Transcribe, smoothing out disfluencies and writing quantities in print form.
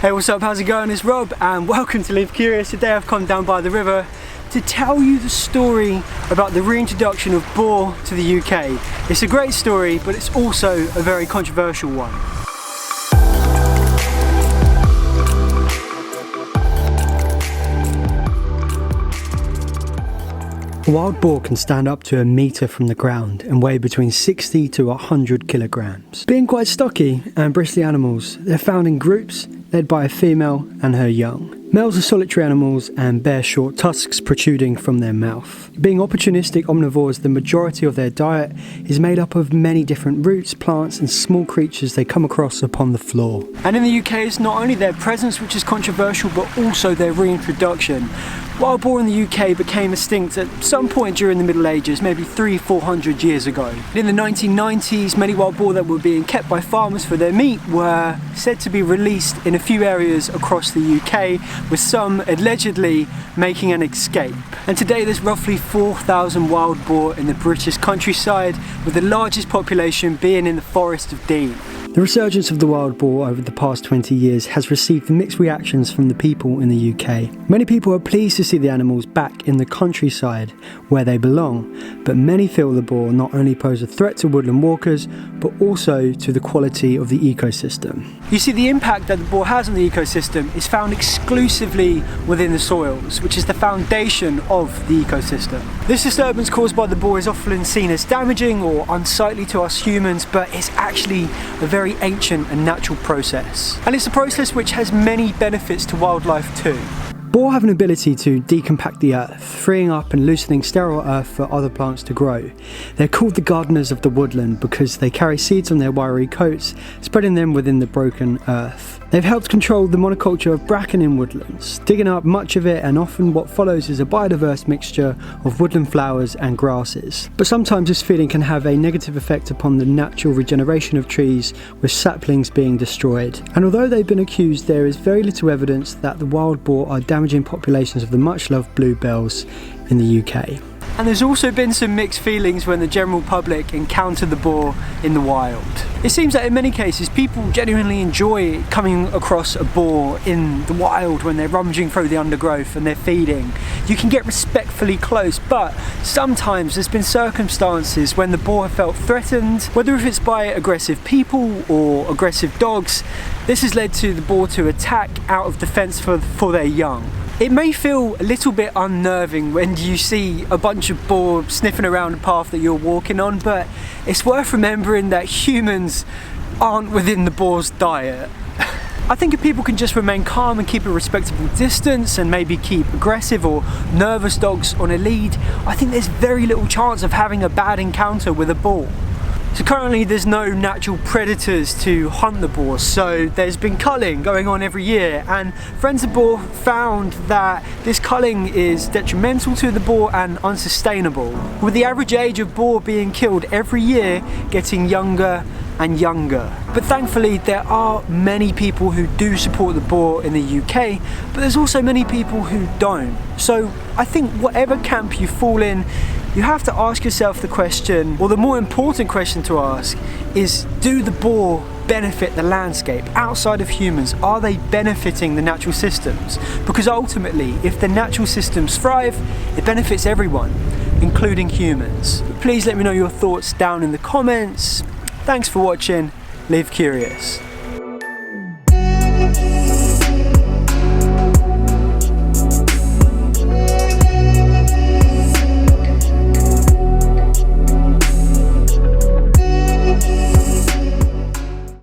Hey, what's up? How's it going? It's Rob and welcome to Live Curious. Today I've come down by the river to tell you the story about the reintroduction of boar to the UK. It's a great story, but it's also a very controversial one. A wild boar can stand up to a metre from the ground and weigh between 60 to 100 kilograms. Being quite stocky and bristly animals, they're found in groups led by a female and her young. Males are solitary animals and bear short tusks protruding from their mouth. Being opportunistic omnivores, the majority of their diet is made up of many different roots, plants and small creatures they come across upon the floor. And in the UK, it's not only their presence which is controversial, but also their reintroduction. Wild boar in the UK became extinct at some point during the Middle Ages, maybe 300-400 years ago. In the 1990s, many wild boar that were being kept by farmers for their meat were said to be released in a few areas across the UK, with some allegedly making an escape. And today there's roughly 4,000 wild boar in the British countryside, with the largest population being in the Forest of Dean. The resurgence of the wild boar over the past 20 years has received mixed reactions from the people in the UK. Many people are pleased to see the animals back in the countryside where they belong, but many feel the boar not only pose a threat to woodland walkers, but also to the quality of the ecosystem. You see, the impact that the boar has on the ecosystem is found exclusively within the soils, which is the foundation of the ecosystem. This disturbance caused by the boar is often seen as damaging or unsightly to us humans, but it's actually a very ancient and natural process. And it's a process which has many benefits to wildlife too. Boar have an ability to decompact the earth, freeing up and loosening sterile earth for other plants to grow. They're called the gardeners of the woodland because they carry seeds on their wiry coats, spreading them within the broken earth. They've helped control the monoculture of bracken in woodlands, digging up much of it, and often what follows is a biodiverse mixture of woodland flowers and grasses. But sometimes this feeding can have a negative effect upon the natural regeneration of trees, with saplings being destroyed. And although they've been accused, there is very little evidence that the wild boar are damaging populations of the much-loved bluebells in the UK. And there's also been some mixed feelings when the general public encounter the boar in the wild. It seems that in many cases people genuinely enjoy coming across a boar in the wild when they're rummaging through the undergrowth and they're feeding. You can get respectfully close, but sometimes there's been circumstances when the boar have felt threatened, whether if it's by aggressive people or aggressive dogs. This has led to the boar to attack out of defense for their young. It may feel a little bit unnerving when you see a bunch of boar sniffing around the path that you're walking on, but it's worth remembering that humans aren't within the boar's diet. I think if people can just remain calm and keep a respectable distance and maybe keep aggressive or nervous dogs on a lead, I think there's very little chance of having a bad encounter with a boar. So currently there's no natural predators to hunt the boar, so there's been culling going on every year, and friends of boar found that this culling is detrimental to the boar and unsustainable, with the average age of boar being killed every year getting younger and younger. But thankfully there are many people who do support the boar in the UK, but there's also many people who don't. So I think whatever camp you fall in, you have to ask yourself the question, or the more important question to ask is, do the boar benefit the landscape outside of humans? Are they benefiting the natural systems? Because ultimately, if the natural systems thrive, it benefits everyone, including humans. But please let me know your thoughts down in the comments. Thanks for watching. Live Curious.